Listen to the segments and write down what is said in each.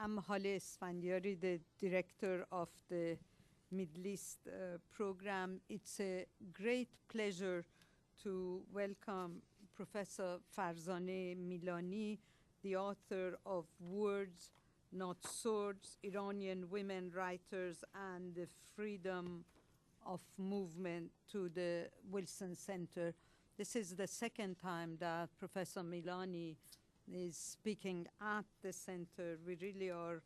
I'm Hale Esfandiari, the director of the Middle East program. It's a great pleasure to welcome Professor Farzaneh Milani, the author of Words, Not Swords, Iranian Women Writers and the Freedom of Movement, to the Wilson Center. This is the second time that Professor Milani is speaking at the center. We really are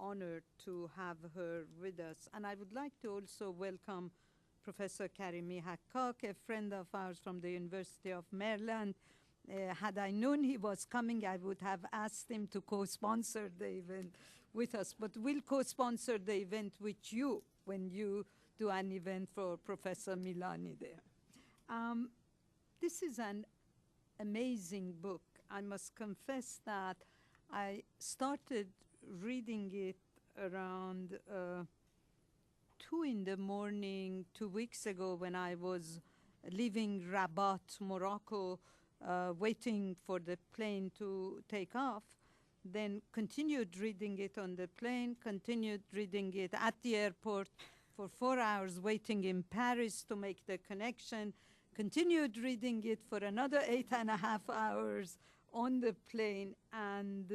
honored to have her with us. And I would like to also welcome Professor Karimi Hakkak, a friend of ours from the University of Maryland. Had I known he was coming, I would have asked him to co-sponsor the event with us, but we'll co-sponsor the event with you when you do an event for Professor Milani there. This is an amazing book. I must confess that I started reading it around 2 in the morning 2 weeks ago when I was leaving Rabat, Morocco, waiting for the plane to take off. Then continued reading it on the plane, continued reading it at the airport for 4 hours, waiting in Paris to make the connection, continued reading it for another 8.5 hours on the plane, and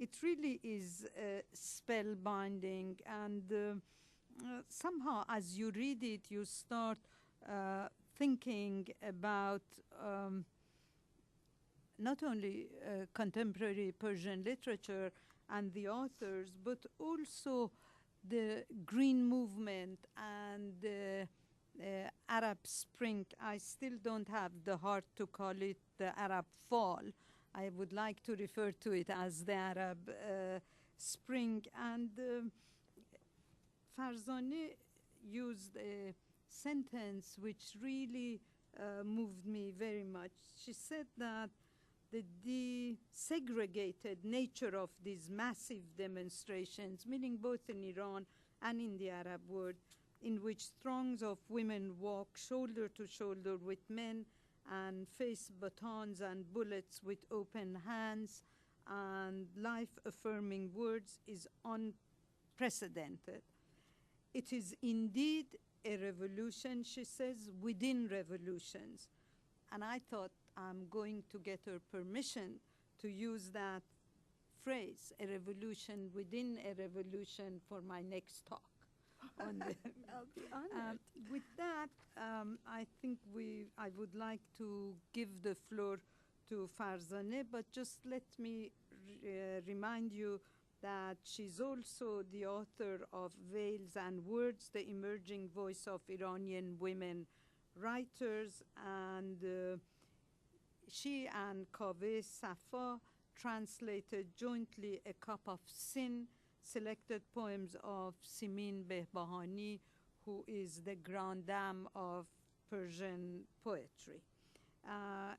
it really is spellbinding. And somehow, as you read it, you start thinking about not only contemporary Persian literature and the authors, but also the Green Movement and the Arab Spring. I still don't have the heart to call it the Arab Fall. I would like to refer to it as the Arab Spring. And Farzaneh used a sentence which really moved me very much. She said that the desegregated nature of these massive demonstrations, meaning both in Iran and in the Arab world, in which throngs of women walk shoulder to shoulder with men and face batons and bullets with open hands and life-affirming words, is unprecedented. It is indeed a revolution, she says, within revolutions. And I thought I'm going to get her permission to use that phrase, a revolution within a revolution, for my next talk. On the I'll be honored. With that, I think I would like to give the floor to Farzaneh, but just let me remind you that she's also the author of Veils and Words, the emerging voice of Iranian women writers, and she and Kaveh Safa translated jointly A Cup of Sin, selected poems of Simin Behbahani, who is the grande dame of Persian poetry.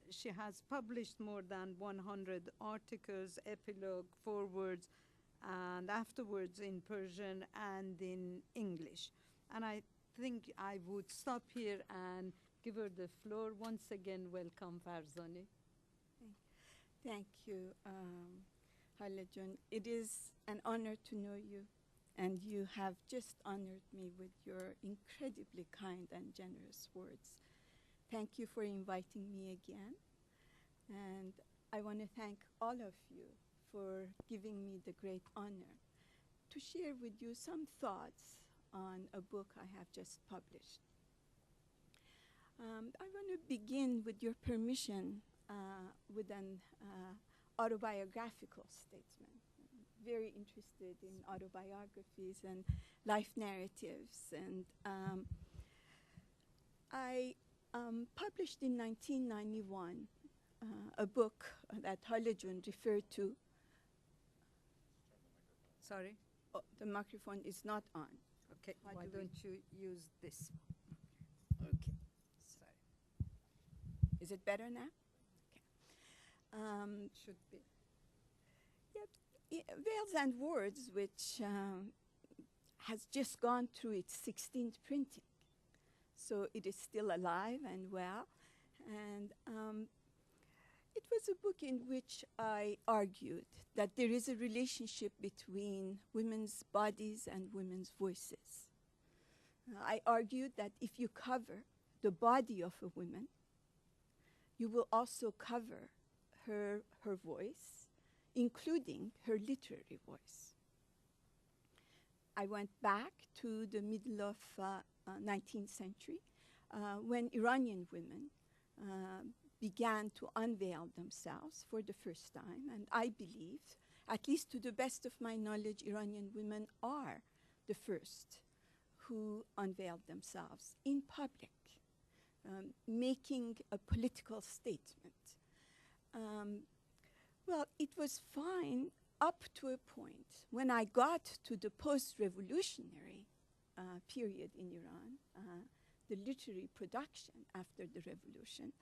She has published more than 100 articles, epilogue, forewords, and afterwards in Persian and in English. And I think I would stop here and give her the floor. Once again, welcome, Farzaneh. Thank you, Halejun. It is an honor to know you, and you have just honored me with your incredibly kind and generous words. Thank you for inviting me again, and I want to thank all of you for giving me the great honor to share with you some thoughts on a book I have just published. I want to begin, with your permission, with an autobiographical statement. I'm very interested in autobiographies and life narratives, and I published in 1991 a book that Halejun referred to. Sorry? Oh, the microphone is not on. Okay, why don't you use this? Okay. Sorry. Is it better now? Okay. Should be. Yeah, Veils and Words, which has just gone through its 16th printing. So it is still alive and well. And It was a book in which I argued that there is a relationship between women's bodies and women's voices. I argued that if you cover the body of a woman, you will also cover her voice, including her literary voice. I went back to the middle of 19th century when Iranian women began to unveil themselves for the first time. And I believe, at least to the best of my knowledge, Iranian women are the first who unveiled themselves in public, making a political statement. Well, it was fine up to a point. When I got to the post-revolutionary period in Iran, the literary production after the revolution,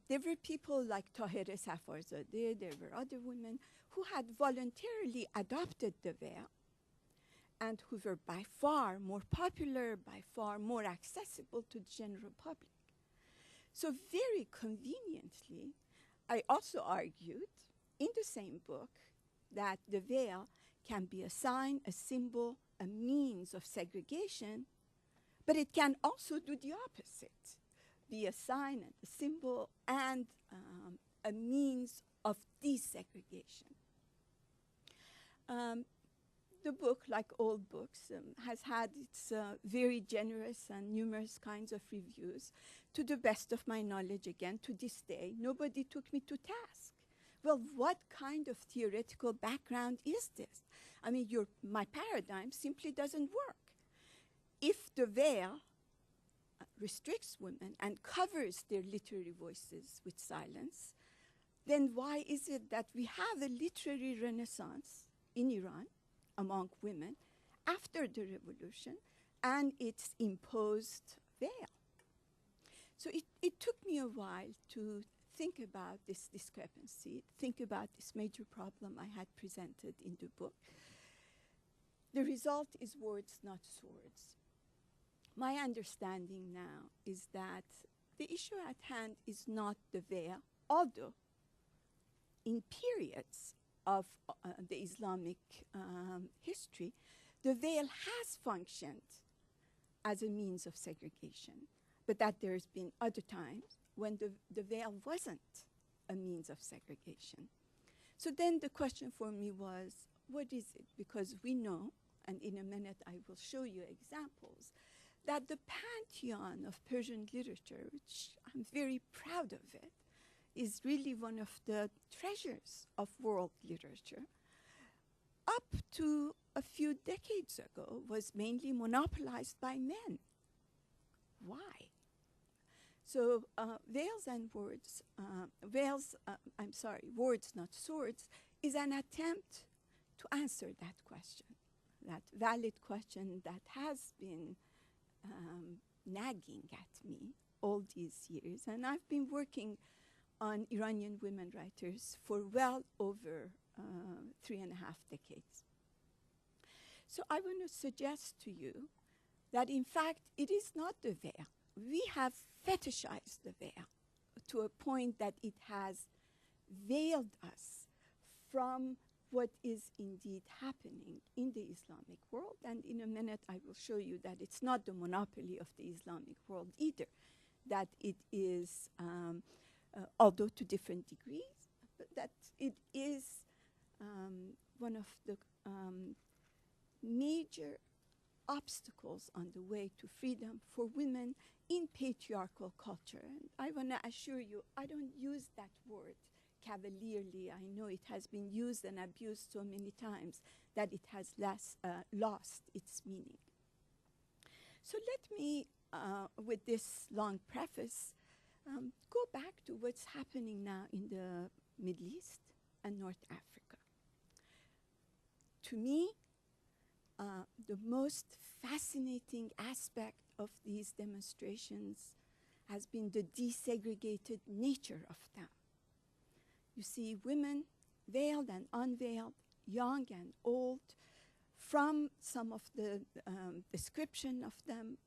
there were people like Tahireh Safarzadeh, there were other women who had voluntarily adopted the veil and who were by far more popular, by far more accessible to the general public. So very conveniently, I also argued in the same book that the veil can be a sign, a symbol, a means of segregation, but it can also do the opposite, be a sign and a symbol and a means of desegregation. The book, like all books, has had its very generous and numerous kinds of reviews. To the best of my knowledge, again, to this day, nobody took me to task. Well, what kind of theoretical background is this? I mean, my paradigm simply doesn't work. If the veil restricts women and covers their literary voices with silence, then why is it that we have a literary renaissance in Iran among women after the revolution and its imposed veil? So it took me a while to think about this discrepancy, think about this major problem I had presented in the book. The result is words, not swords. My understanding now is that the issue at hand is not the veil, although in periods of the Islamic history, the veil has functioned as a means of segregation, but that there's been other times when the veil wasn't a means of segregation. So then the question for me was, what is it? Because we know, and in a minute I will show you examples, that the pantheon of Persian literature, which I'm very proud of it, is really one of the treasures of world literature, up to a few decades ago was mainly monopolized by men. Why? So Veils and Words, Words Not Swords, is an attempt to answer that question, that valid question that has been nagging at me all these years. And I've been working on Iranian women writers for well over 3.5 decades. So I want to suggest to you that in fact it is not the veil. We have fetishized the veil to a point that it has veiled us from what is indeed happening in the Islamic world. And in a minute I will show you that it's not the monopoly of the Islamic world either, that it is, although to different degrees, but that it is one of the major obstacles on the way to freedom for women in patriarchal culture. And I want to assure you, I don't use that word cavalierly. I know it has been used and abused so many times that it has lost its meaning. So let me, with this long preface, go back to what's happening now in the Middle East and North Africa. To me, the most fascinating aspect of these demonstrations has been the desegregated nature of them. You see women, veiled and unveiled, young and old. From some of the description of them,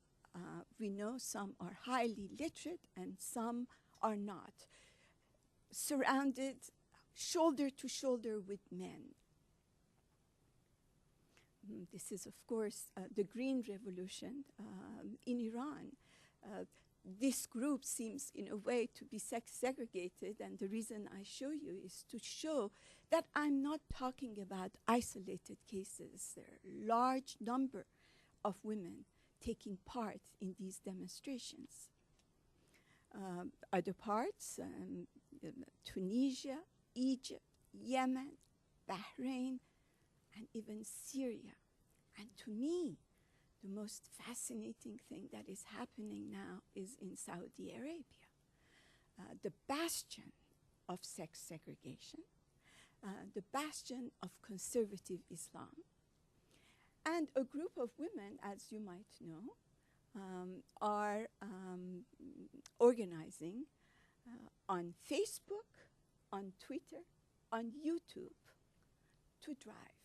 we know some are highly literate and some are not. surrounded shoulder to shoulder with men. This is, of course, the Green Revolution in Iran. This group seems, in a way, to be sex segregated, and the reason I show you is to show that I'm not talking about isolated cases. There are a large number of women taking part in these demonstrations. Other parts, Tunisia, Egypt, Yemen, Bahrain, and even Syria. And to me, the most fascinating thing that is happening now is in Saudi Arabia, the bastion of sex segregation, the bastion of conservative Islam, and a group of women, as you might know, are organizing on Facebook, on Twitter, on YouTube to drive.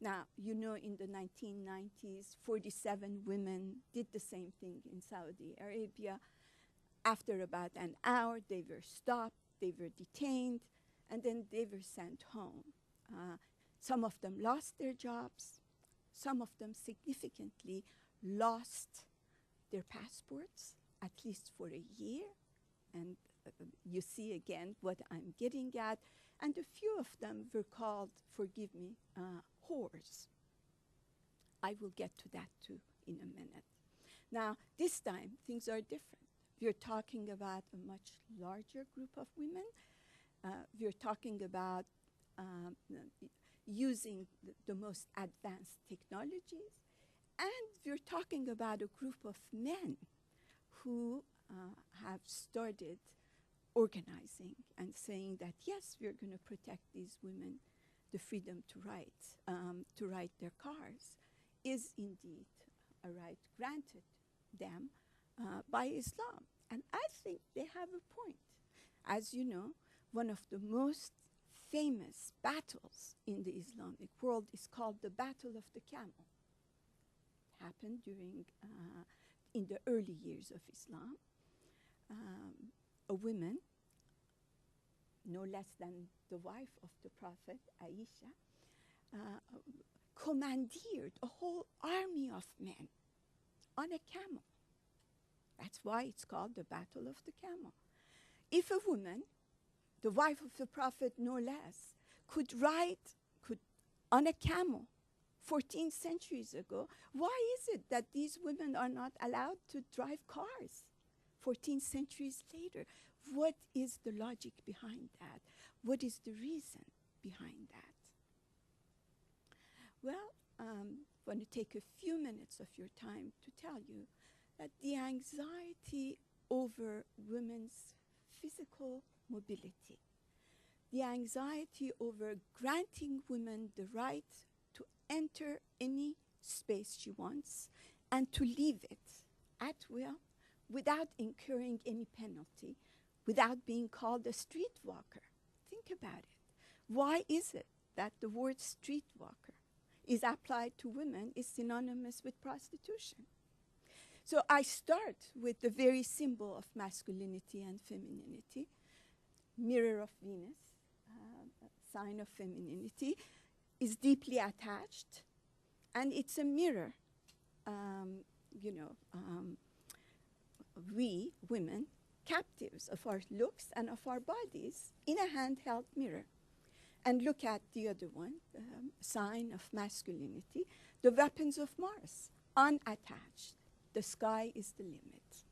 Now, you know, in the 1990s, 47 women did the same thing in Saudi Arabia. After about an hour, they were stopped, they were detained, and then they were sent home. Some of them lost their jobs. Some of them significantly lost their passports, at least for a year. And you see again what I'm getting at. And a few of them were called, forgive me, whores. I will get to that too in a minute. Now, this time, things are different. We're talking about a much larger group of women. We're talking about using the most advanced technologies. And we're talking about a group of men who have started organizing and saying that, yes, we're going to protect these women. The freedom to ride their cars is indeed a right granted them by Islam. And I think they have a point. As you know, one of the most famous battles in the Islamic world is called the Battle of the Camel. It happened during, in the early years of Islam. A woman, no less than the wife of the Prophet, Aisha, commandeered a whole army of men on a camel. That's why it's called the Battle of the Camel. If a woman, the wife of the Prophet no less, could ride on a camel 14 centuries ago, why is it that these women are not allowed to drive cars 14 centuries later? What is the logic behind that? What is the reason behind that? Well, I want to take a few minutes of your time to tell you that the anxiety over women's physical mobility, the anxiety over granting women the right to enter any space she wants and to leave it at will without incurring any penalty, without being called a streetwalker. Think about it. Why is it that the word streetwalker is applied to women is synonymous with prostitution? So I start with the very symbol of masculinity and femininity, mirror of Venus, sign of femininity, is deeply attached, and it's a mirror. We, women, captives of our looks and of our bodies in a handheld mirror. And look at the other one, sign of masculinity, the weapons of Mars, unattached. The sky is the limit.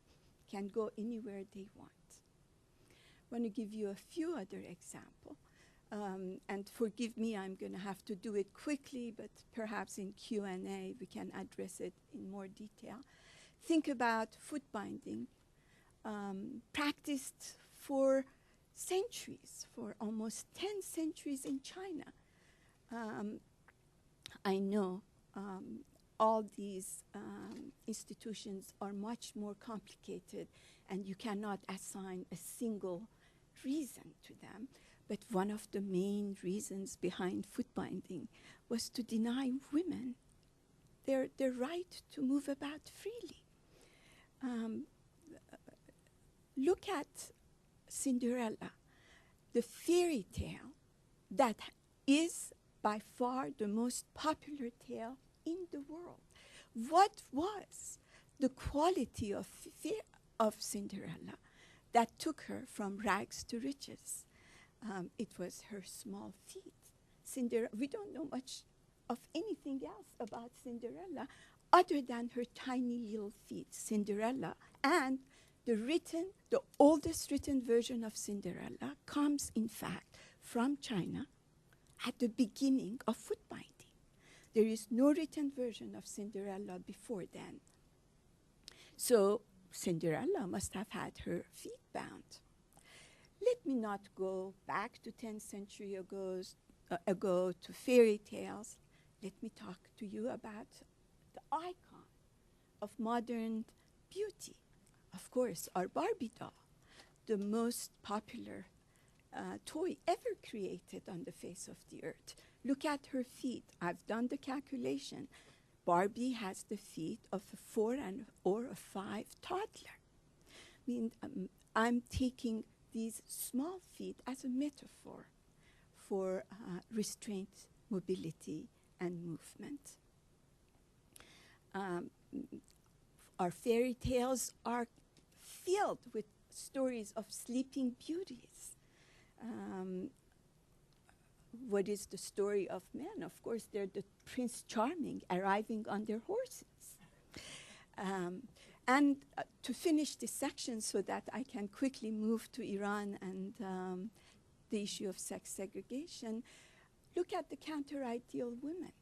Can go anywhere they want. I want to give you a few other examples. And forgive me, I'm going to have to do it quickly, but perhaps in Q&A we can address it in more detail. Think about foot binding, practiced for centuries, for almost 10 centuries in China. I know all these institutions are much more complicated and you cannot assign a single reason to them. But one of the main reasons behind foot binding was to deny women their right to move about freely. Look at Cinderella. the fairy tale that is by far the most popular tale in the world. What was the quality of Cinderella that took her from rags to riches? It was her small feet. We don't know much of anything else about Cinderella other than her tiny little feet. Cinderella, and the oldest written version of Cinderella comes, in fact, from China at the beginning of foot binding. There is no written version of Cinderella before then. So Cinderella must have had her feet bound. Let me not go back to 10th century ago to fairy tales. Let me talk to you about the icon of modern beauty. Of course, our Barbie doll, the most popular toy ever created on the face of the earth. Look at her feet. I've done the calculation. Barbie has the feet of a 4 or a 5 toddler. I mean, I'm taking these small feet as a metaphor for restraint, mobility, and movement. Our fairy tales are filled with stories of sleeping beauties. What is the story of men? Of course, they're the Prince Charming arriving on their horses. And to finish this section so that I can quickly move to Iran and the issue of sex segregation, look at the counter-ideal women.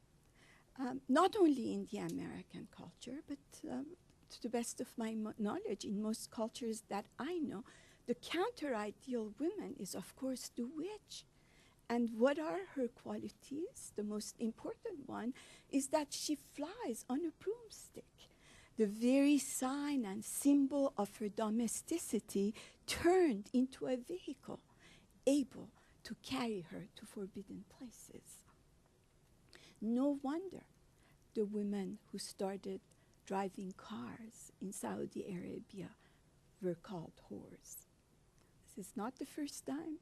Not only in the American culture, but to the best of my knowledge, in most cultures that I know, the counter-ideal woman is, of course, the witch. And what are her qualities? The most important one is that she flies on a broomstick. The very sign and symbol of her domesticity turned into a vehicle, able to carry her to forbidden places. No wonder the women who started driving cars in Saudi Arabia were called whores. This is not the first time,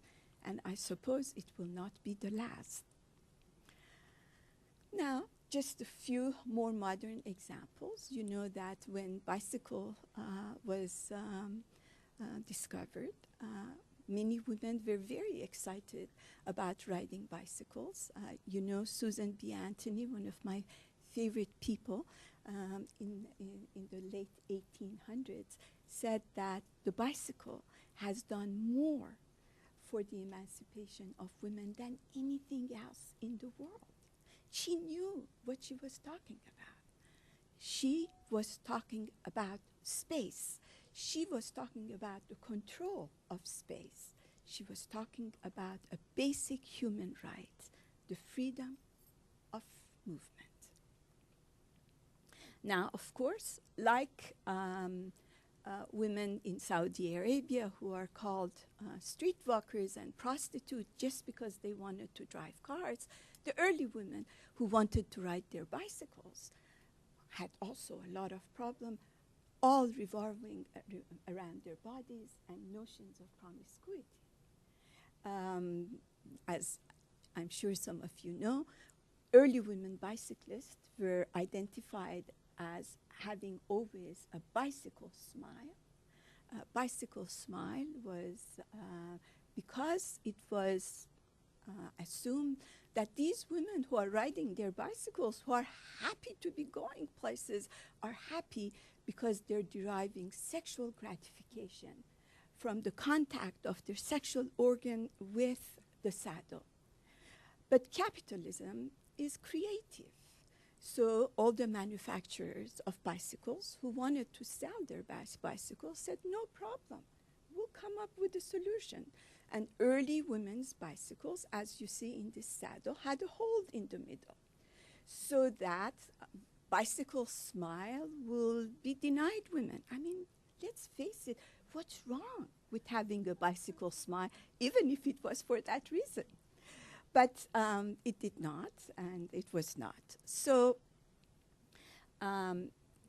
and I suppose it will not be the last. Now, just a few more modern examples. You know that when bicycle was discovered, many women were very excited about riding bicycles. You know, Susan B. Anthony, one of my favorite people in the late 1800s, said that the bicycle has done more for the emancipation of women than anything else in the world. She knew what she was talking about. She was talking about space. She was talking about the control of space. She was talking about a basic human right, the freedom of movement. Now, of course, like women in Saudi Arabia who are called streetwalkers and prostitutes just because they wanted to drive cars, the early women who wanted to ride their bicycles had also a lot of problems, all revolving around their bodies and notions of promiscuity. As I'm sure some of you know, early women bicyclists were identified as having always a bicycle smile. Bicycle smile was because it was assumed that these women who are riding their bicycles, who are happy to be going places, are happy because they're deriving sexual gratification from the contact of their sexual organ with the saddle. But capitalism is creative. So all the manufacturers of bicycles who wanted to sell their bicycles said, no problem, we'll come up with a solution. And early women's bicycles, as you see in this saddle, had a hole in the middle, so that bicycle smile will be denied women. I mean, let's face it, what's wrong with having a bicycle smile, even if it was for that reason? But it did not, and it was not. So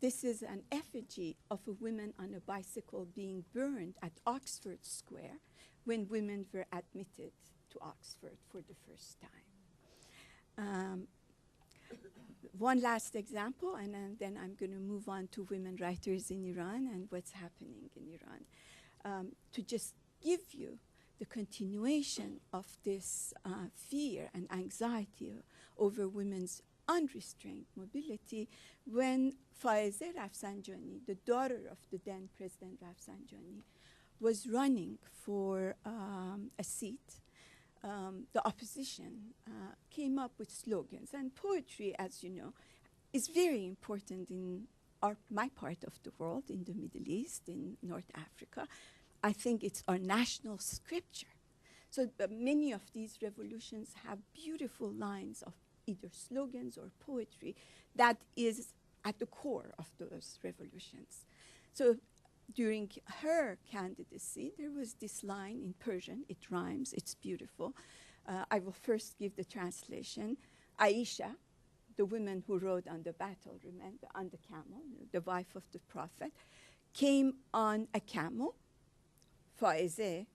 this is an effigy of a woman on a bicycle being burned at Oxford Square when women were admitted to Oxford for the first time. One last example, and then I'm going to move on to women writers in Iran and what's happening in Iran. To just give you the continuation of this fear and anxiety over women's unrestrained mobility, when Faizeh Rafsanjani, the daughter of the then President Rafsanjani, was running for a seat, the opposition came up with slogans. And poetry, as you know, is very important in my part of the world, in the Middle East, in North Africa. I think it's our national scripture. So many of these revolutions have beautiful lines of either slogans or poetry that is at the core of those revolutions. So during her candidacy, there was this line in Persian. It rhymes. It's beautiful. I will first give the translation. Aisha, the woman who rode on the battle, remember, on the camel, the wife of the prophet, came on a camel. Faizeh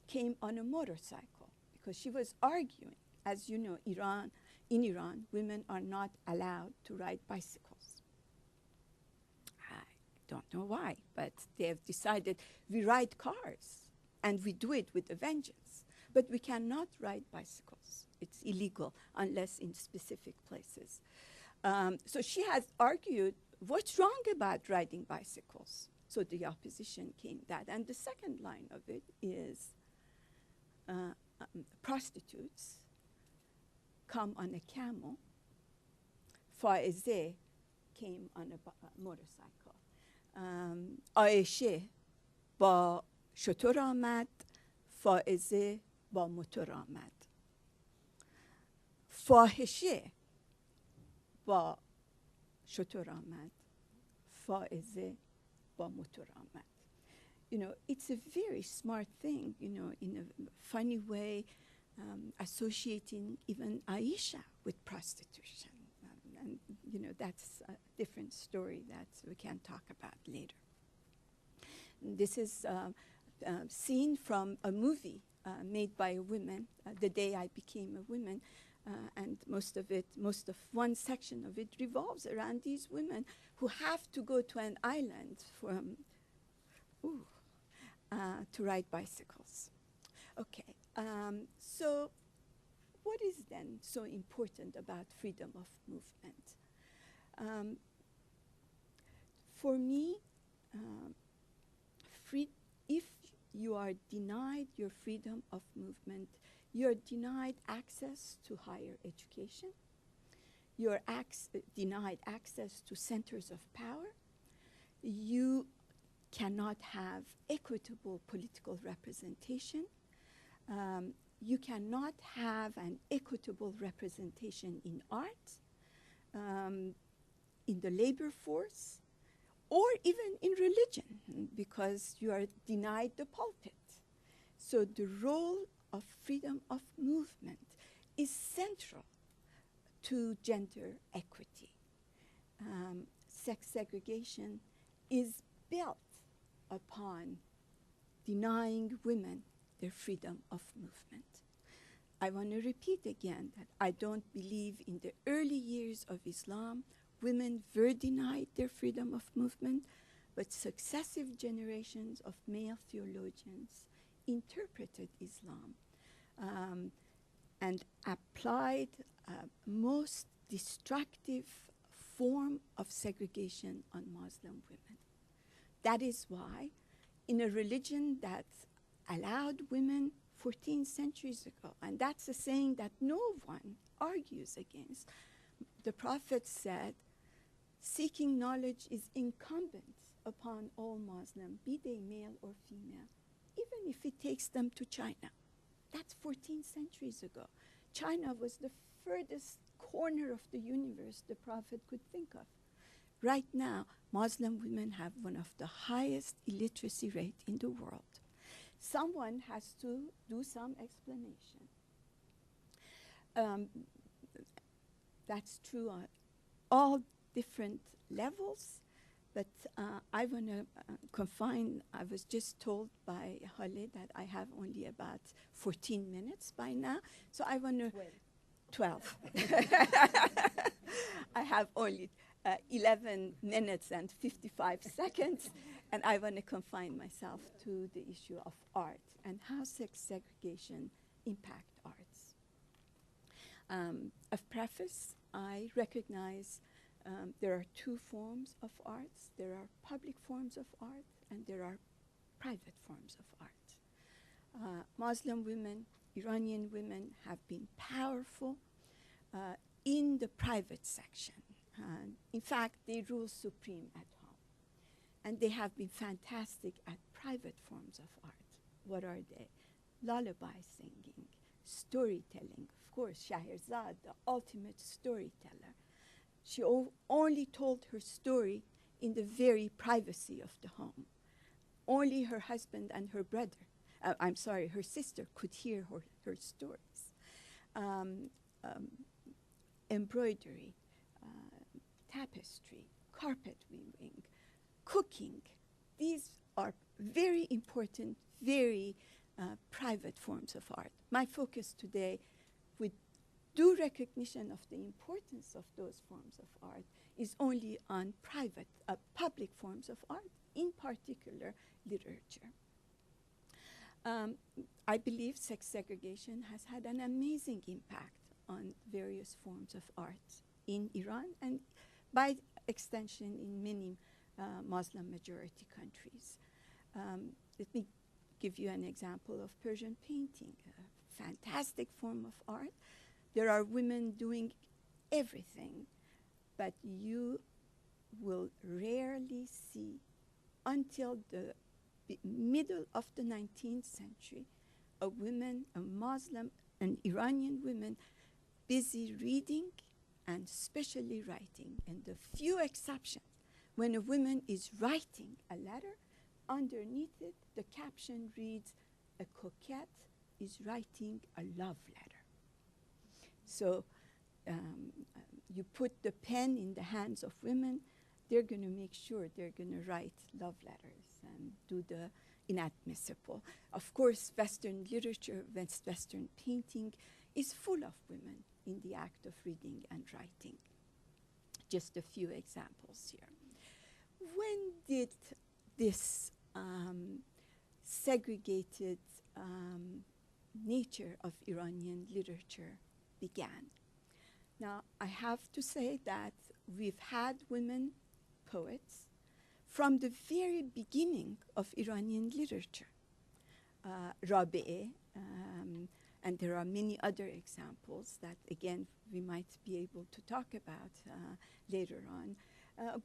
came on a motorcycle because she was arguing. As you know, in Iran, women are not allowed to ride bicycles. I don't know why, but they have decided we ride cars, and we do it with a vengeance. But we cannot ride bicycles. It's illegal unless in specific places. So she has argued, what's wrong about riding bicycles? So the opposition came that. And the second line of it is prostitutes come on a camel. Faizeh came on a motorcycle. Aisha با شتر آمد، فائزه با موتور آمد. فاحشه با شتر آمد، فائزه با موتور آمد. You know, it's a very smart thing, you know, in a funny way, associating even Aisha with prostitution. And, you know, that's a different story that we can talk about later. This is seen from a movie made by a woman, The Day I Became a Woman, and most of one section of it revolves around these women who have to go to an island from, to ride bicycles. Okay, so what is then so important about freedom of movement? For me, if you are denied your freedom of movement, you're denied access to higher education, you're denied access to centers of power, you cannot have equitable political representation, you cannot have an equitable representation in art, in the labor force, or even in religion, because you are denied the pulpit. So the role of freedom of movement is central to gender equity. Sex segregation is built upon denying women their freedom of movement. I want to repeat again that I don't believe in the early years of Islam women were denied their freedom of movement, but successive generations of male theologians interpreted Islam and applied most destructive form of segregation on Muslim women. That is why in a religion that allowed women 14 centuries ago, and that's a saying that no one argues against, the Prophet said, seeking knowledge is incumbent upon all Muslims, be they male or female, even if it takes them to China. That's 14 centuries ago. China was the furthest corner of the universe the Prophet could think of. Right now, Muslim women have one of the highest illiteracy rate in the world. Someone has to do some explanation. That's true on all different levels, But I want to confine, I was just told by Hale that I have only about 14 minutes by now. So I want to, 12. I have only 11 minutes and 55 seconds. And I want to confine myself to the issue of art and how sex segregation impact arts. Of preface, I recognize there are two forms of arts. There are public forms of art and there are private forms of art. Muslim women, Iranian women have been powerful in the private section. In fact, they rule supreme at home. And they have been fantastic at private forms of art. What are they? Lullaby singing, storytelling. Of course, Shahrazad, the ultimate storyteller. She only told her story in the very privacy of the home. Only her husband and her brother, her sister could hear her stories. Embroidery, tapestry, carpet weaving, cooking. These are very important, very private forms of art. My focus today, with due recognition of the importance of those forms of art, is only on private, public forms of art, in particular literature. I believe sex segregation has had an amazing impact on various forms of art in Iran and by extension in many Muslim majority countries. Let me give you an example of Persian painting, a fantastic form of art. There are women doing everything, but you will rarely see until the middle of the 19th century a woman, a Muslim, an Iranian woman busy reading and especially writing. And the few exceptions, when a woman is writing a letter, underneath it, the caption reads, "A coquette is writing a love letter." So you put the pen in the hands of women, they're going to make sure they're going to write love letters and do the inadmissible. Of course, Western literature, Western painting is full of women in the act of reading and writing. Just a few examples here. When did this segregated nature of Iranian literature began? Now, I have to say that we've had women poets from the very beginning of Iranian literature. Rabi'eh, and there are many other examples that, again, we might be able to talk about later on,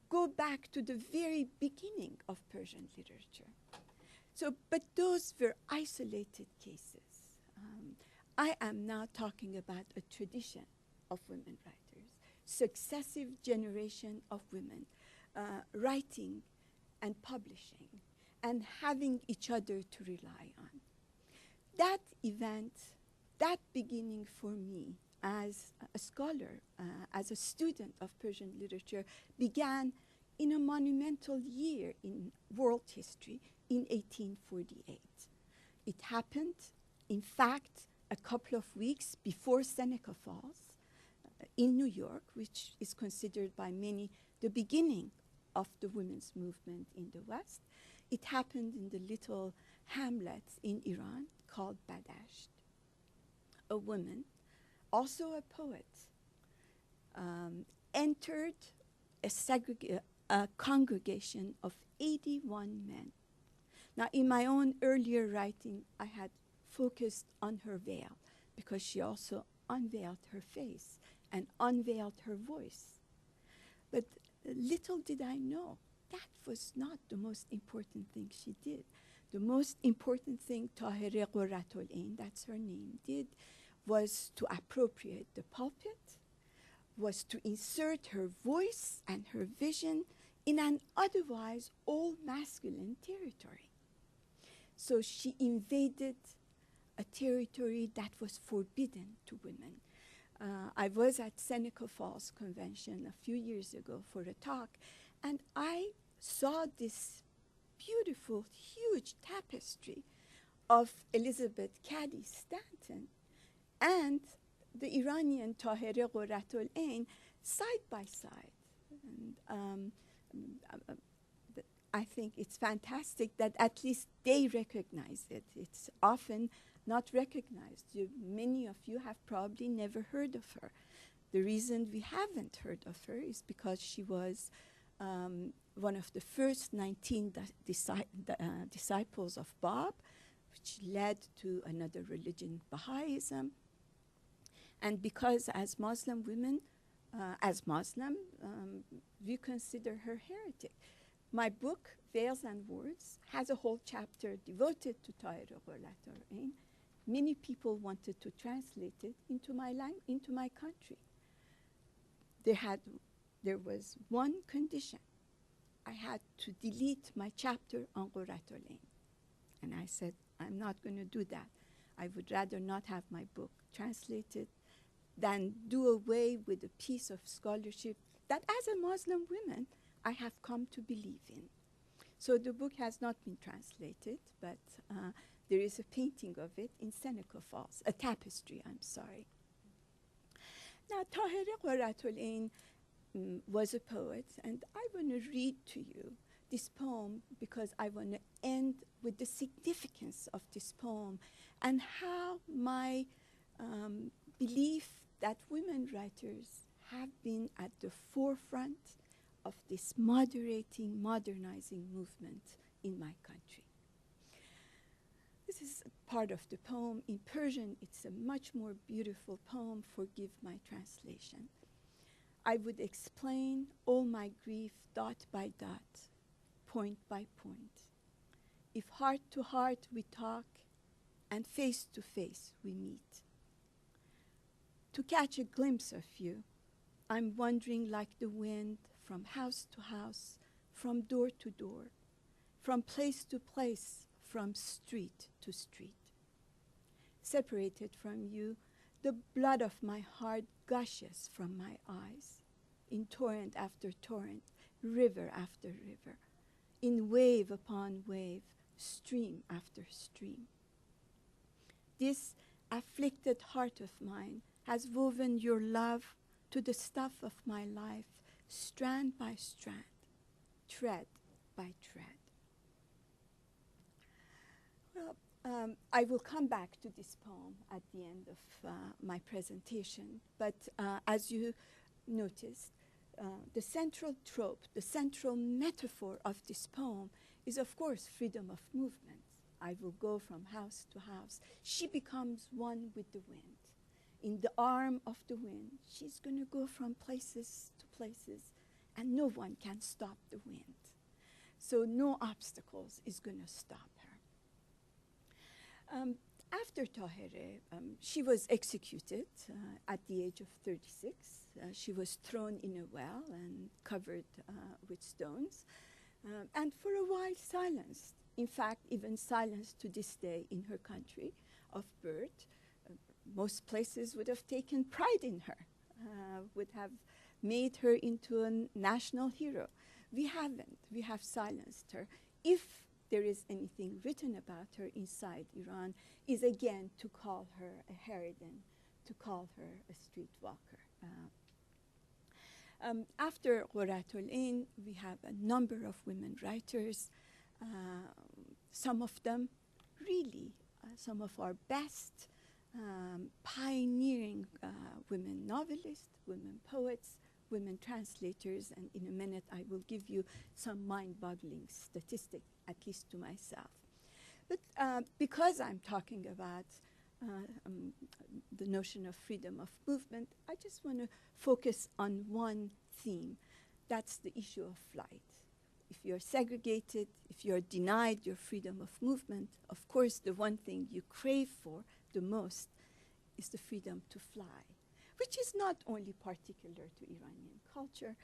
go back to the very beginning of Persian literature. So, but those were isolated cases. I am now talking about a tradition of women writers, successive generation of women writing and publishing and having each other to rely on. That event, that beginning for me as a scholar, as a student of Persian literature, began in a monumental year in world history in 1848. It happened, in fact, a couple of weeks before Seneca Falls in New York, which is considered by many the beginning of the women's movement in the West. It happened in the little hamlet in Iran called Badasht. A woman, also a poet, entered a congregation of 81 men. Now, in my own earlier writing, I had focused on her veil because she also unveiled her face and unveiled her voice. But little did I know that was not the most important thing she did. The most important thing Tahireh Qurratul Ain, that's her name, did was to appropriate the pulpit, was to insert her voice and her vision in an otherwise all masculine territory. So she invaded a territory that was forbidden to women. I was at Seneca Falls Convention a few years ago for a talk, and I saw this beautiful, huge tapestry of Elizabeth Cady Stanton and the Iranian Tahirih Qurratul Ain side by side. And I think it's fantastic that at least they recognize it. It's often not recognized. Many of you have probably never heard of her. The reason we haven't heard of her is because she was one of the first 19 disciples of Bab, which led to another religion, Baha'ism. And because as Muslim women, we consider her heretic. My book, Veils and Words, has a whole chapter devoted to Tahirih Qurratul Ain. Many people wanted to translate it into my country. There was one condition. I had to delete my chapter on Qurratul Ain. And I said, I'm not going to do that. I would rather not have my book translated than do away with a piece of scholarship that as a Muslim woman, I have come to believe in. So the book has not been translated, but there is a painting of it in Seneca Falls, a tapestry, I'm sorry. Now, Tahirih Qurratul Ain was a poet, and I want to read to you this poem because I want to end with the significance of this poem and how my belief that women writers have been at the forefront of this modernizing movement in my country. This is part of the poem. In Persian, it's a much more beautiful poem. Forgive my translation. I would explain all my grief dot by dot, point by point. If heart to heart we talk and face to face we meet. To catch a glimpse of you, I'm wandering like the wind from house to house, from door to door, from place to place, from street to street. Separated from you, the blood of my heart gushes from my eyes, in torrent after torrent, river after river, in wave upon wave, stream after stream. This afflicted heart of mine has woven your love to the stuff of my life, strand by strand, thread by thread. Well, I will come back to this poem at the end of my presentation, but as you noticed, the central trope, the central metaphor of this poem is, of course, freedom of movement. I will go from house to house. She becomes one with the wind. In the arm of the wind, she's going to go from places to places, and no one can stop the wind. So no obstacles is going to stop her. After Tahirih, she was executed at the age of 36. She was thrown in a well and covered with stones, and for a while silenced. In fact, even silenced to this day in her country of birth. Most places would have taken pride in her, would have made her into a national hero. We haven't. We have silenced her. If there is anything written about her inside Iran, is again to call her a harridan, to call her a streetwalker. After Qurratul Ain, we have a number of women writers, some of them really some of our best pioneering women novelists, women poets, women translators, and in a minute I will give you some mind-boggling statistics, at least to myself. But because I'm talking about the notion of freedom of movement, I just want to focus on one theme. That's the issue of flight. If you're segregated, if you're denied your freedom of movement, of course the one thing you crave for the most is the freedom to fly, which is not only particular to Iranian culture.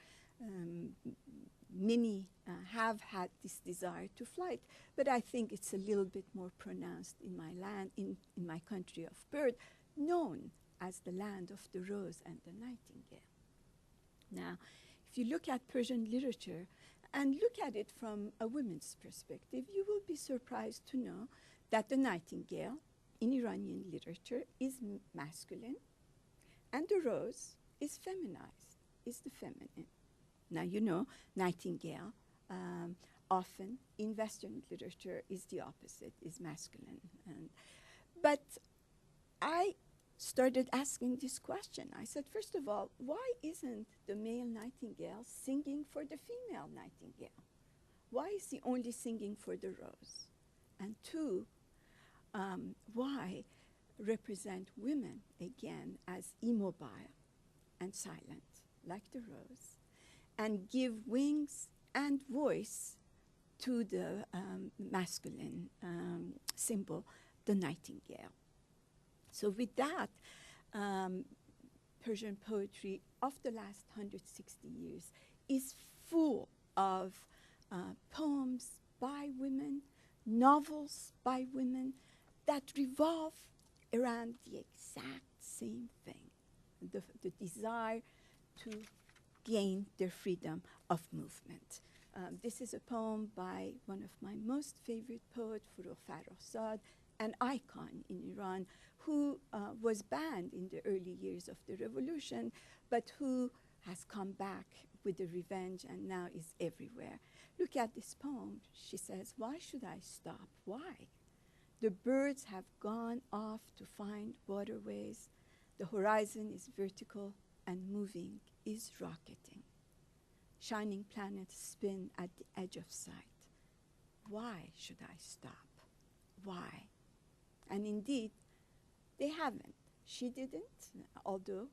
Many have had this desire to fly, but I think it's a little bit more pronounced in my land, in my country of birth, known as the land of the rose and the nightingale. Now, if you look at Persian literature, and look at it from a woman's perspective, you will be surprised to know that the nightingale in Iranian literature is masculine, and the rose is feminized, is the feminine. Now, you know, nightingale often in Western literature is the opposite, is masculine. But I started asking this question. I said, first of all, why isn't the male nightingale singing for the female nightingale? Why is he only singing for the rose? And two, why represent women again as immobile and silent, like the rose, and give wings and voice to the masculine symbol, the nightingale? So with that, Persian poetry of the last 160 years is full of poems by women, novels by women that revolve around the exact same thing, the desire to gain their freedom of movement. This is a poem by one of my most favorite poets, Furugh Farrokhzad, an icon in Iran, who was banned in the early years of the revolution, but who has come back with a revenge and now is everywhere. Look at this poem. She says, "Why should I stop? Why? The birds have gone off to find waterways. The horizon is vertical and moving is rocketing. Shining planets spin at the edge of sight. Why should I stop? Why?" And indeed, they haven't. She didn't, although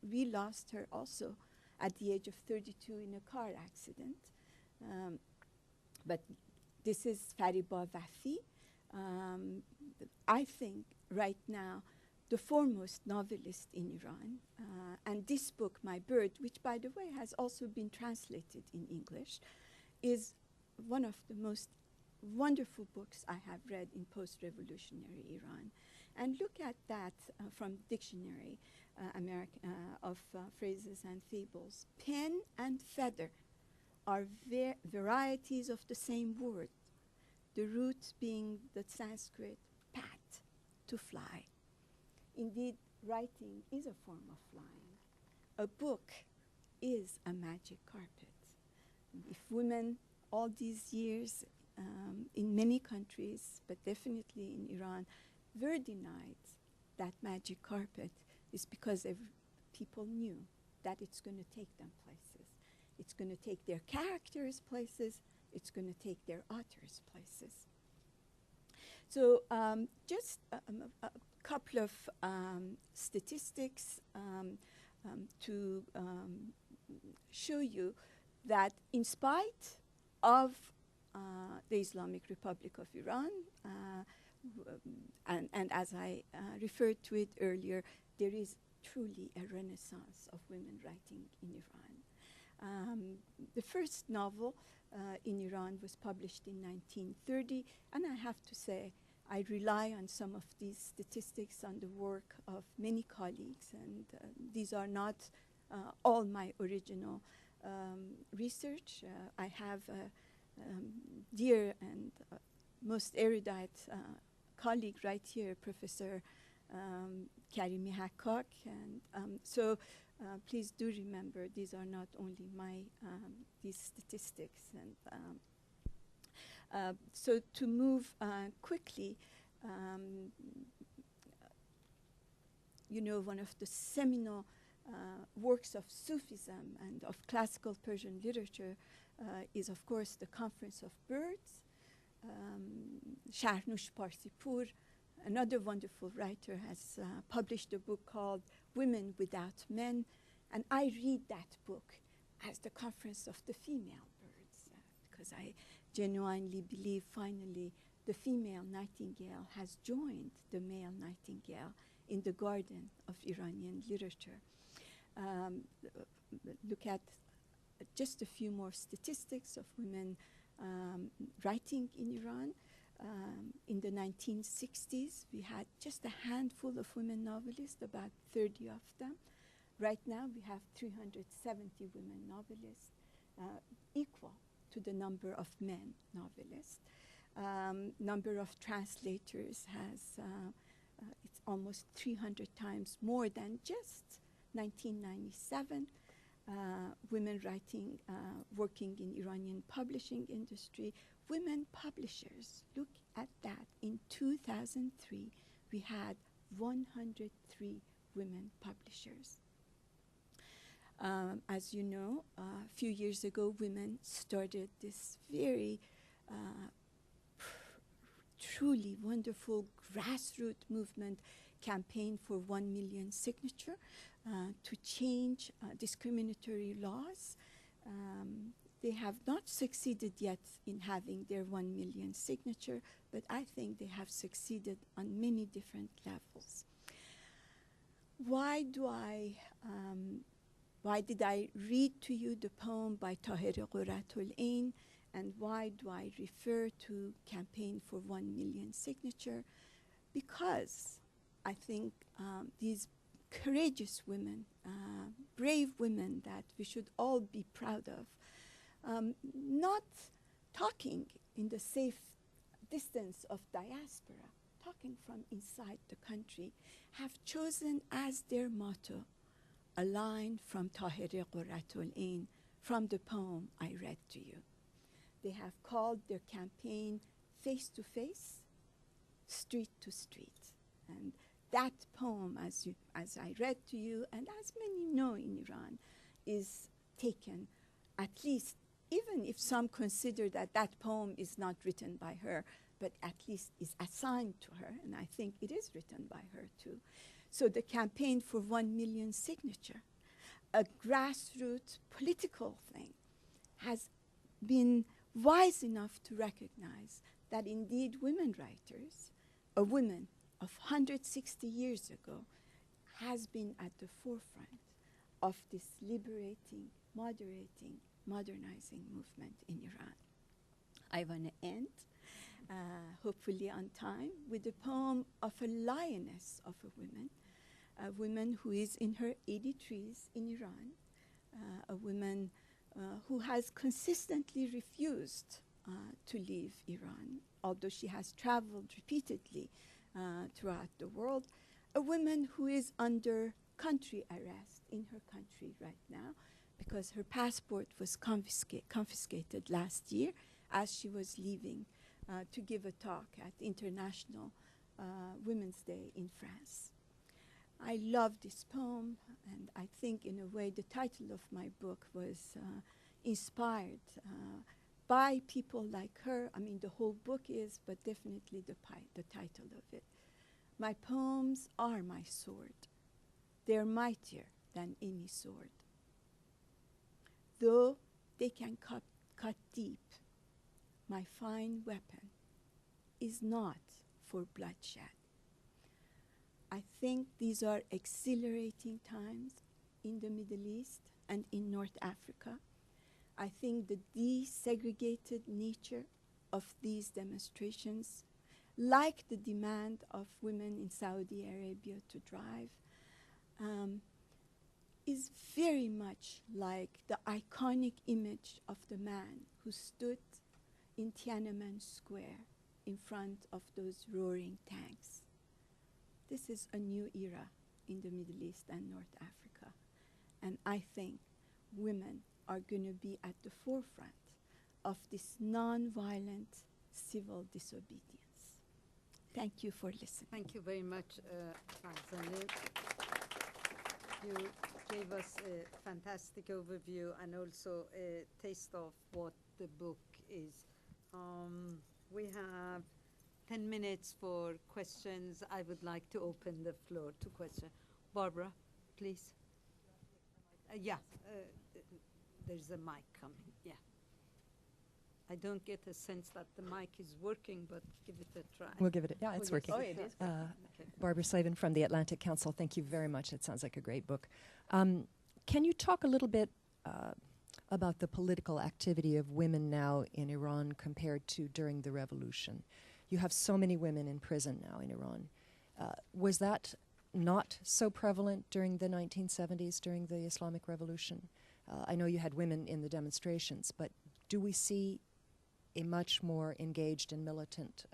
we lost her also at the age of 32 in a car accident. But this is Fariba Wafi. I think right now the foremost novelist in Iran. And this book, My Bird, which by the way has also been translated in English, is one of the most wonderful books I have read in post-revolutionary Iran. And look at that from Dictionary of Phrases and Fables. Pen and feather are varieties of the same word, the root being the Sanskrit pat, to fly. Indeed, writing is a form of flying. A book is a magic carpet. If women all these years in many countries, but definitely in Iran, were denied that magic carpet, is because people knew that it's going to take them places. It's going to take their characters places. It's going to take their authors places. So just a couple of statistics to show you that in spite of the Islamic Republic of Iran, and as I referred to it earlier, there is truly a renaissance of women writing in Iran. The first novel in Iran was published in 1930, and I have to say, I rely on some of these statistics on the work of many colleagues, and these are not all my original research. I have a dear and most erudite colleague right here, Professor Karimi Hakkak, and so please do remember these are not only my these statistics. And so to move quickly, you know, one of the seminal works of Sufism and of classical Persian literature is, of course, the Conference of Birds. Shahrnush Parsipur, another wonderful writer, has published a book called Women Without Men, and I read that book as the conference of the female birds, because I genuinely believe finally the female nightingale has joined the male nightingale in the garden of Iranian literature. Look at just a few more statistics of women writing in Iran. In the 1960s, we had just a handful of women novelists, about 30 of them. Right now, we have 370 women novelists, equal to the number of men novelists. Number of translators has, it's almost 300 times more than just 1997. Women writing, working in Iranian publishing industry, women publishers. Look at that. In 2003, we had 103 women publishers. As you know, a few years ago, women started this very truly wonderful grassroots movement campaign for 1 million signature to change discriminatory laws. They have not succeeded yet in having their 1 million signature, but I think they have succeeded on many different levels. Why did I read to you the poem by Tahir Qurratul Ain, and why do I refer to campaign for 1 million signature? Because I think these courageous women, brave women that we should all be proud of, not talking in the safe distance of diaspora, talking from inside the country, have chosen as their motto a line from Tahir Qurratul Ain from the poem I read to you. They have called their campaign Face to Face, Street to Street. And that poem, as I read to you, and as many know in Iran, is taken, at least, even if some consider that that poem is not written by her, but at least is assigned to her, and I think it is written by her too. So the campaign for 1 million signature, a grassroots political thing, has been wise enough to recognize that indeed women writers, a woman of 160 years ago, has been at the forefront of this liberating, moderating, modernizing movement in Iran. I want to end, hopefully on time, with a poem of a lioness of a woman who is in her 83s in Iran, a woman who has consistently refused to leave Iran, although she has traveled repeatedly throughout the world, a woman who is under country arrest in her country right now because her passport was confiscated last year as she was leaving to give a talk at International Women's Day in France. I love this poem, and I think in a way the title of my book was inspired by people like her. I mean, the whole book is, but definitely the title of it. My poems are my sword. They're mightier than any sword. Though they can cut deep, my fine weapon is not for bloodshed. I think these are exhilarating times in the Middle East and in North Africa. I think the desegregated nature of these demonstrations, like the demand of women in Saudi Arabia to drive, is very much like the iconic image of the man who stood in Tiananmen Square in front of those roaring tanks. This is a new era in the Middle East and North Africa. And I think women are going to be at the forefront of this non-violent civil disobedience. Thank you for listening. Thank you very much, Farzaneh. You gave us a fantastic overview and also a taste of what the book is. We have 10 minutes for questions. I would like to open the floor to questions. Barbara, please. There's a mic coming, yeah. I don't get a sense that the mic is working, but give it a try. We'll give it it's working. Oh, it is. Okay. Barbara Slavin from the Atlantic Council, thank you very much. It sounds like a great book. Can you talk a little bit about the political activity of women now in Iran compared to during the revolution? You have so many women in prison now in Iran. Was that not so prevalent during the 1970s, during the Islamic Revolution? I know you had women in the demonstrations, but do we see a much more engaged and militant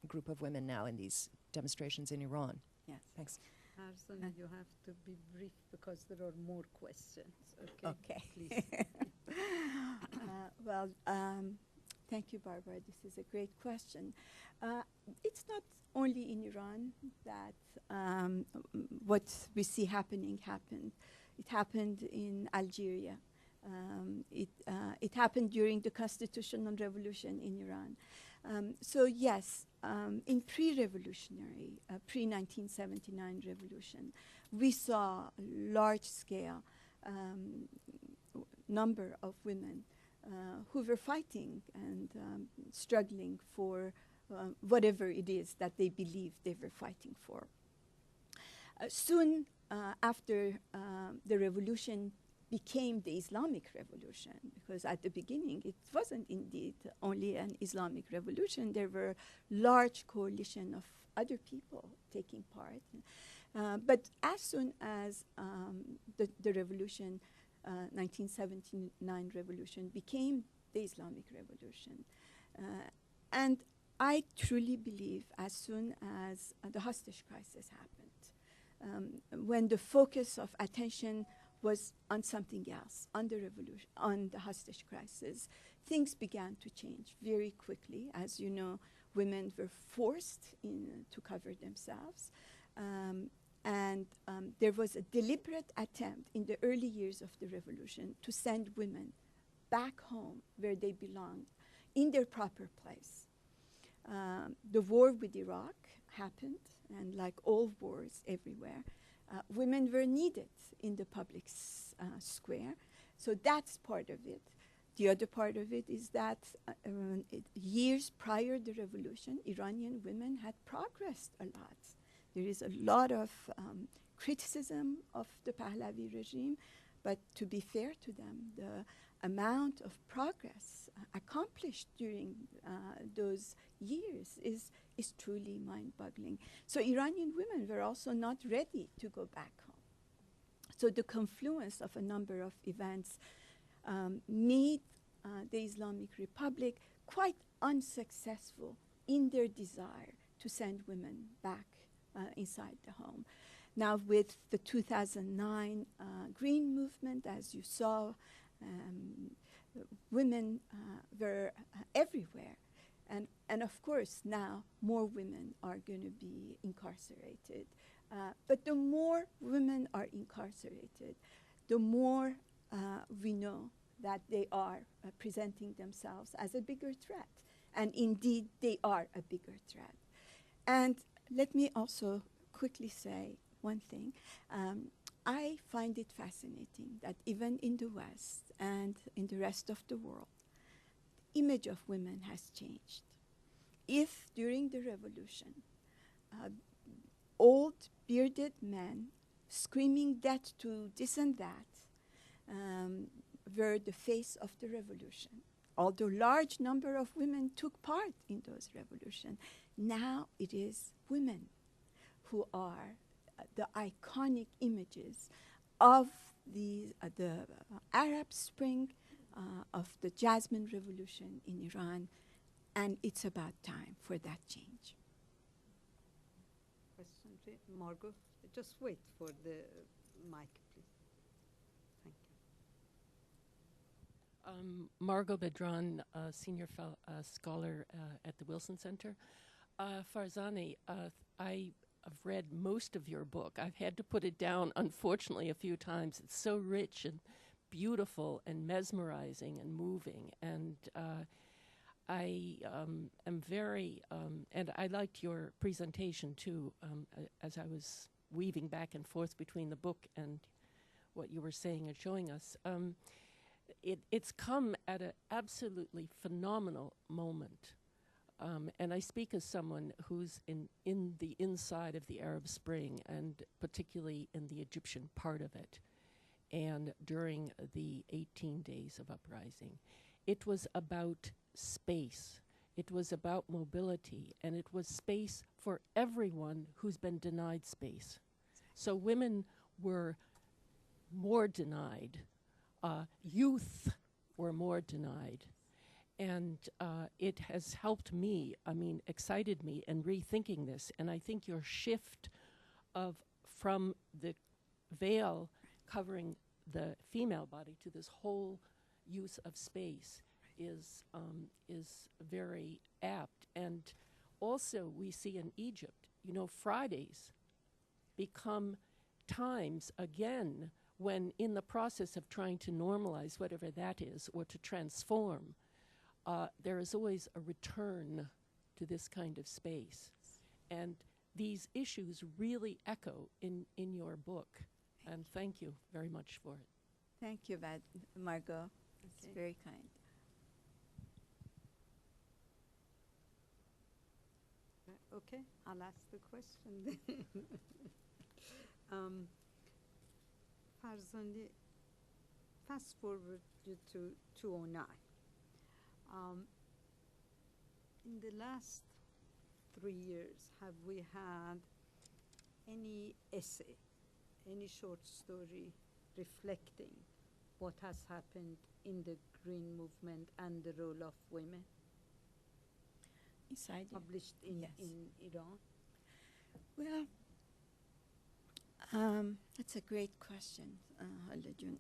group of women now in these demonstrations in Iran? Yes. Thanks. Farzana, you have to be brief because there are more questions. Okay. Okay. Please. Well, thank you, Barbara. This is a great question. It's not only in Iran that what we see happened. It happened in Algeria. It happened during the constitutional revolution in Iran. So yes, in pre-revolutionary, pre-1979 revolution, we saw a large-scale number of women who were fighting and struggling for whatever it is that they believed they were fighting for. Soon after the revolution became the Islamic Revolution, because at the beginning it wasn't indeed only an Islamic revolution. There were large coalition of other people taking part. But as soon as the revolution, 1979 revolution, became the Islamic Revolution, and I truly believe as soon as the hostage crisis happened, when the focus of attention was on something else, on the revolution, on the hostage crisis, things began to change very quickly. As you know, women were forced to cover themselves. And there was a deliberate attempt in the early years of the revolution to send women back home where they belonged, in their proper place. The war with Iraq happened, and like all wars everywhere, women were needed in the public square. So that's part of it. The other part of it is that years prior to the revolution, Iranian women had progressed a lot. There is a lot of criticism of the Pahlavi regime, but to be fair to them, the amount of progress accomplished during those years is truly mind-boggling. So Iranian women were also not ready to go back home. So the confluence of a number of events made the Islamic Republic quite unsuccessful in their desire to send women back inside the home. Now with the 2009 Green Movement, as you saw, women were everywhere. And of course, now more women are going to be incarcerated. But the more women are incarcerated, the more we know that they are presenting themselves as a bigger threat. And indeed, they are a bigger threat. And let me also quickly say one thing. I find it fascinating that even in the West and in the rest of the world, image of women has changed. If during the revolution, old bearded men screaming death to this and that were the face of the revolution, although large number of women took part in those revolutions, now it is women who are the iconic images of the Arab Spring, of the Jasmine Revolution in Iran, and it's about time for that change. Question, Margot? Just wait for the mic, please. Thank you. Margot Bedran, senior scholar at the Wilson Center. Farzana, I've read most of your book. I've had to put it down, unfortunately, a few times. It's so rich and beautiful and mesmerizing and moving. And I am very, and I liked your presentation too, as I was weaving back and forth between the book and what you were saying and showing us. It's come at an absolutely phenomenal moment. And I speak as someone who's in the inside of the Arab Spring, and particularly in the Egyptian part of it, and during the 18 days of uprising. It was about space. It was about mobility, and it was space for everyone who's been denied space. So women were more denied. Youth or more denied. And it has helped me, excited me in rethinking this. And I think your shift from the veil covering the female body to this whole use of space is very apt. And also we see in Egypt, Fridays become times again when, in the process of trying to normalize whatever that is or to transform, there is always a return to this kind of space. And these issues really echo in your book. And thank you very much for it. Thank you, Margot. It's Okay. very kind. Okay, I'll ask the question. Farzandi, fast forward you to 2009. In the last 3 years, have we had any essay, any short story reflecting what has happened in the green movement and the role of women Inside you. published in Iran? Well, that's a great question, Halajun.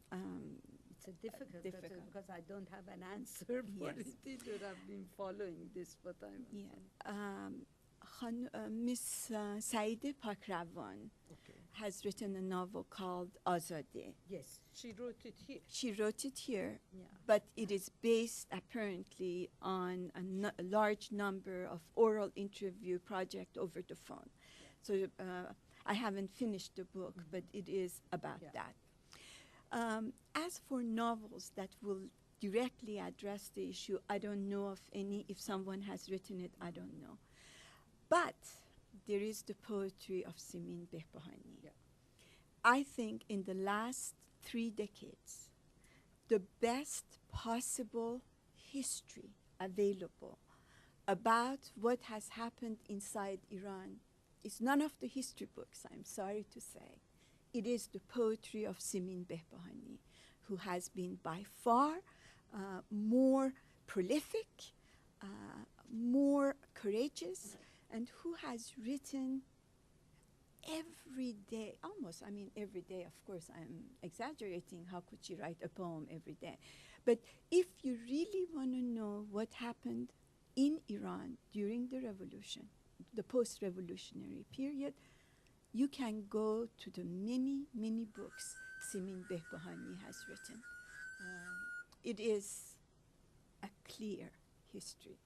It's a difficult, difficult. because I don't have an answer for Yes. it either. I've been following this, but I'm Miss Saide Pakrawan okay. has written a novel called Azadeh. Yes, she wrote it here. She wrote it here, Yeah. but it is based apparently on a large number of oral interview project over the phone. So I haven't finished the book, but it is about that. As for novels that will directly address the issue, I don't know of any. If someone has written it, I don't know. But there is the poetry of Simin Behbahani. Yeah. I think in the last 3 decades, the best possible history available about what has happened inside Iran is none of the history books, I'm sorry to say. It is the poetry of Simin Behbahani, who has been by far more prolific, more courageous, and who has written every day, almost, every day, of course, I'm exaggerating. How could she write a poem every day? But if you really want to know what happened in Iran during the revolution, the post-revolutionary period, you can go to the many, many books Simin Behbahani has written. It is a clear history.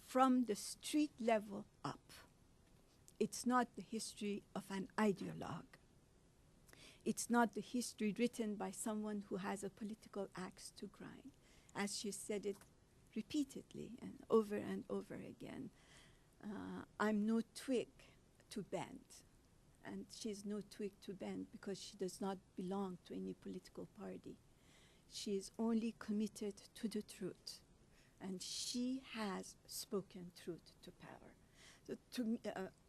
From the street level up, it's not the history of an ideologue. It's not the history written by someone who has a political axe to grind. As she said it repeatedly and over again, I'm no twig to bend. And she's no twig to bend because she does not belong to any political party. She is only committed to the truth. And she has spoken truth to power. So to me,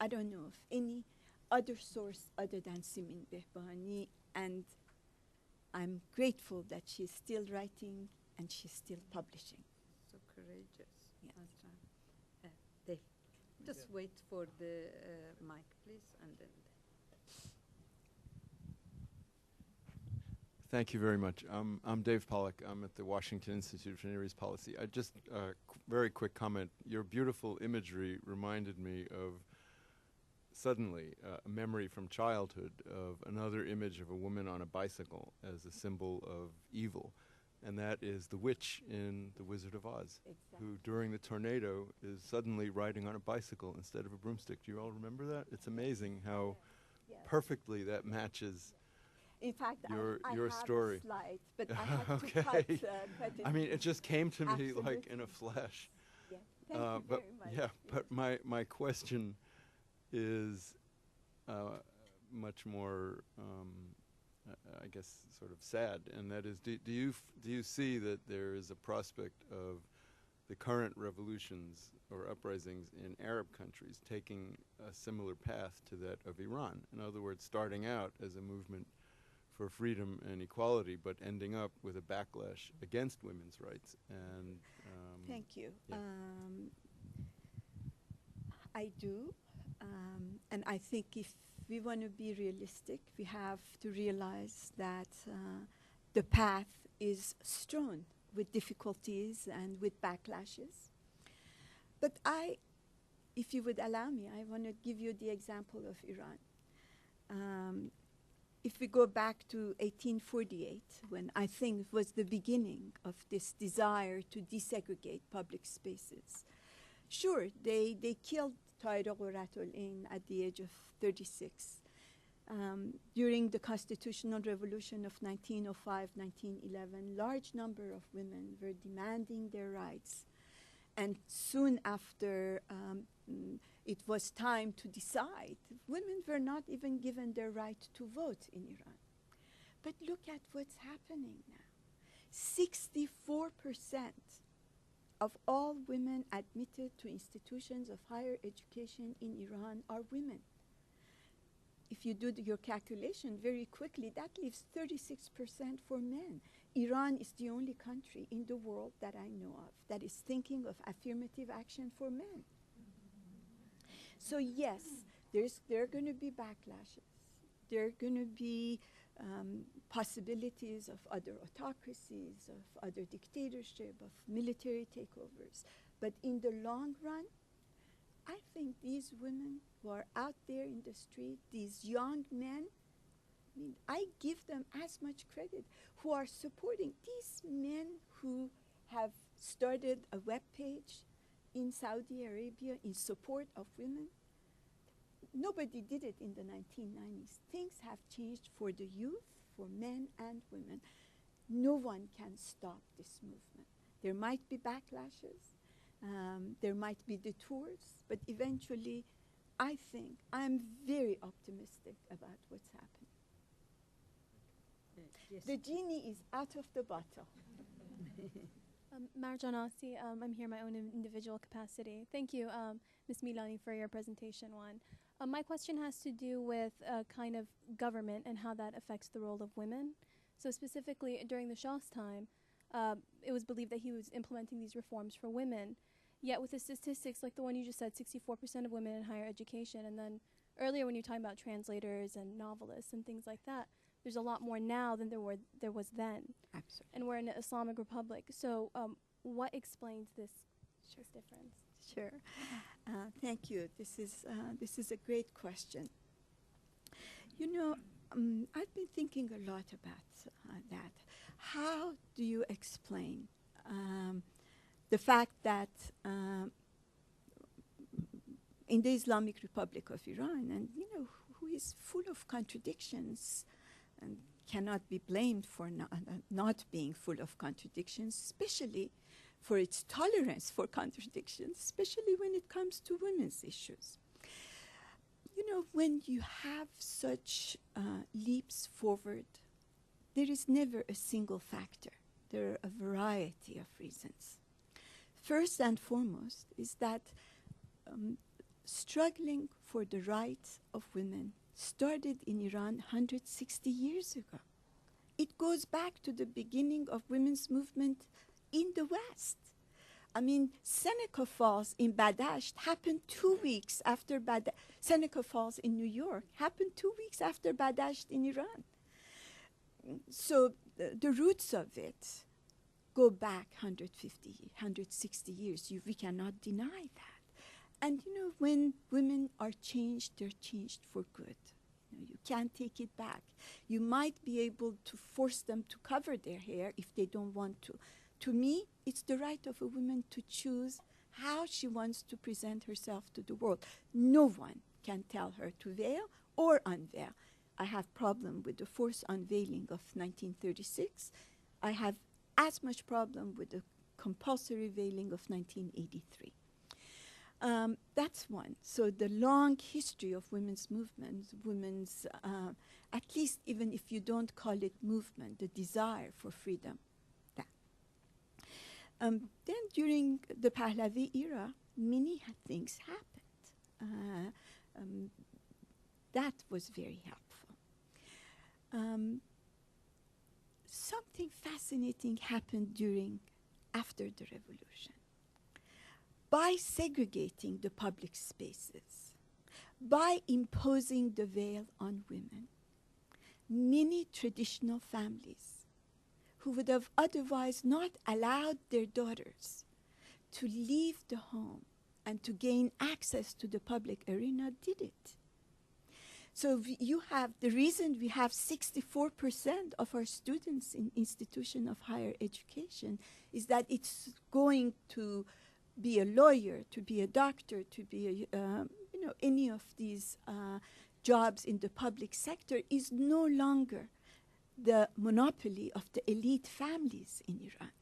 I don't know of any other source other than Simin Behbahani, and I'm grateful that she's still writing and she's still publishing. So courageous. Yeah. That's right. Dave, just wait for the mic, please, and then. Thank you very much. I'm Dave Pollack. I'm at the Washington Institute for Near East Policy. I just, very quick comment. Your beautiful imagery reminded me of, suddenly, a memory from childhood of another image of a woman on a bicycle as a symbol of evil. And that is the witch in The Wizard of Oz, who during the tornado is suddenly riding on a bicycle instead of a broomstick. Do you all remember that? It's amazing how perfectly that matches. In fact, your I story. have a slide, but I have to Okay. cut it. I mean, it just came to me like in Absolutely. a flash. Yeah. Thank you But very much. yeah, but my question is much more, I guess, sort of sad, and that is, do you see that there is a prospect of the current revolutions or uprisings in Arab countries taking a similar path to that of Iran? In other words, starting out as a movement for freedom and equality, but ending up with a backlash against women's rights. And Thank you. yeah. I do. And I think if we want to be realistic, we have to realize that the path is strewn with difficulties and with backlashes. But if you would allow me, I want to give you the example of Iran. If we go back to 1848, when I think was the beginning of this desire to desegregate public spaces, sure, they killed Tahir Qurratu'l-Ain at the age of 36. During the Constitutional Revolution of 1905, 1911, large number of women were demanding their rights. And soon after it was time to decide, women were not even given their right to vote in Iran. But look at what's happening now. 64% of all women admitted to institutions of higher education in Iran are women. If you do your calculation very quickly, that leaves 36% for men. Iran is the only country in the world that I know of that is thinking of affirmative action for men. So yes, there are going to be backlashes. There are going to be possibilities of other autocracies, of other dictatorship, of military takeovers. But in the long run, I think these women who are out there in the street, these young men, I mean, I give them as much credit, who are supporting these men who have started a web page in Saudi Arabia in support of women. Nobody did it in the 1990s. Things have changed for the youth, for men and women. No one can stop this movement. There might be backlashes. There might be detours, but eventually, I think I'm very optimistic about what's happening. Yes. The genie is out of the bottle. Marjan Asi, I'm here in my own individual capacity. Thank you, Ms. Milani, for your presentation one. My question has to do with kind of government and how that affects the role of women. So specifically, during the Shah's time, it was believed that he was implementing these reforms for women. Yet with the statistics, like the one you just said, 64% of women in higher education, and then earlier when you were talking about translators and novelists and things like that, there's a lot more now than there was then. Absolutely. And we're in an Islamic republic. So what explains this difference? Sure. Thank you. This is a great question. You know, I've been thinking a lot about that. How do you explain the fact that in the Islamic Republic of Iran, and you know, who is full of contradictions and cannot be blamed for not being full of contradictions, especially for its tolerance for contradictions, especially when it comes to women's issues. You know, when you have such leaps forward, there is never a single factor. There are a variety of reasons. First and foremost is that struggling for the rights of women started in Iran 160 years ago. It goes back to the beginning of women's movement in the West. I mean, Seneca Falls in Badasht happened 2 weeks after Seneca Falls in New York happened 2 weeks after Badasht in Iran. So the roots of it go back 150, 160 years. We cannot deny that. And you know, when women are changed, they're changed for good. You can't take it back. You might be able to force them to cover their hair if they don't want to. To me, it's the right of a woman to choose how she wants to present herself to the world. No one can tell her to veil or unveil. I have problem with the forced unveiling of 1936. I have as much problem with the compulsory veiling of 1983. That's one. So the long history of women's movements, at least even if you don't call it movement, the desire for freedom. That. Then during the Pahlavi era, many things happened. That was very helpful. something fascinating happened after the revolution. By segregating the public spaces, by imposing the veil on women, many traditional families who would have otherwise not allowed their daughters to leave the home and to gain access to the public arena did it. So you have the reason we have 64% of our students in institution of higher education is that it's going to be a lawyer, to be a doctor, to be any of these jobs in the public sector is no longer the monopoly of the elite families in Iran.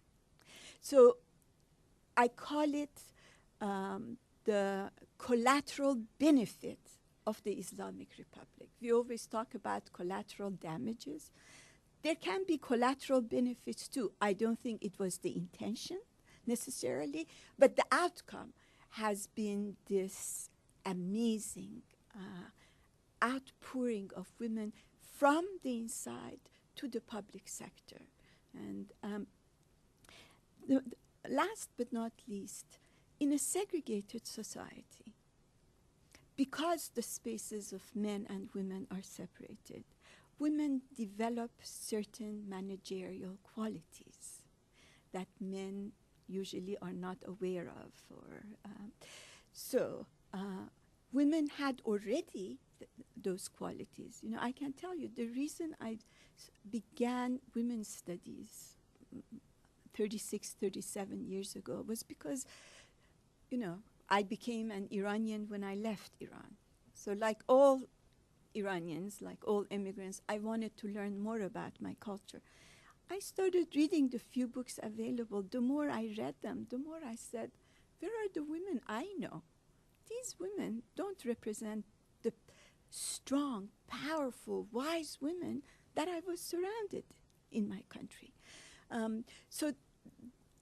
So I call it the collateral benefit of the Islamic Republic. We always talk about collateral damages. There can be collateral benefits too. I don't think it was the intention necessarily, but the outcome has been this amazing outpouring of women from the inside to the public sector. And last but not least, in a segregated society, because the spaces of men and women are separated, women develop certain managerial qualities that men usually are not aware of. So women had already those qualities. You know, I can tell you the reason I began women's studies 36, 37 years ago was because, you know, I became an Iranian when I left Iran. So like all Iranians, like all immigrants, I wanted to learn more about my culture. I started reading the few books available. The more I read them, the more I said, where are the women I know? These women don't represent the strong, powerful, wise women that I was surrounded in my country. So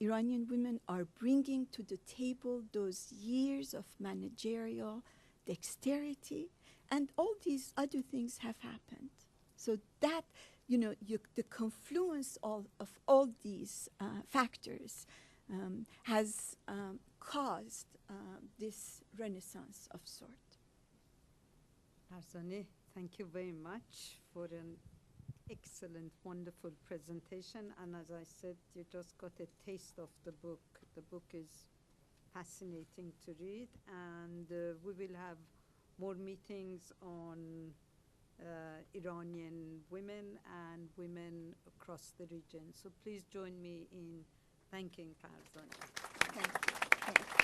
Iranian women are bringing to the table those years of managerial dexterity, and all these other things have happened. So that, you know, the confluence of all these factors has caused this renaissance of sort. Farzaneh, thank you very much for an excellent, wonderful presentation. And as I said, you just got a taste of the book. The book is fascinating to read, and we will have more meetings on Iranian women and women across the region. So please join me in thanking Farzaneh. Thank you. Thank you.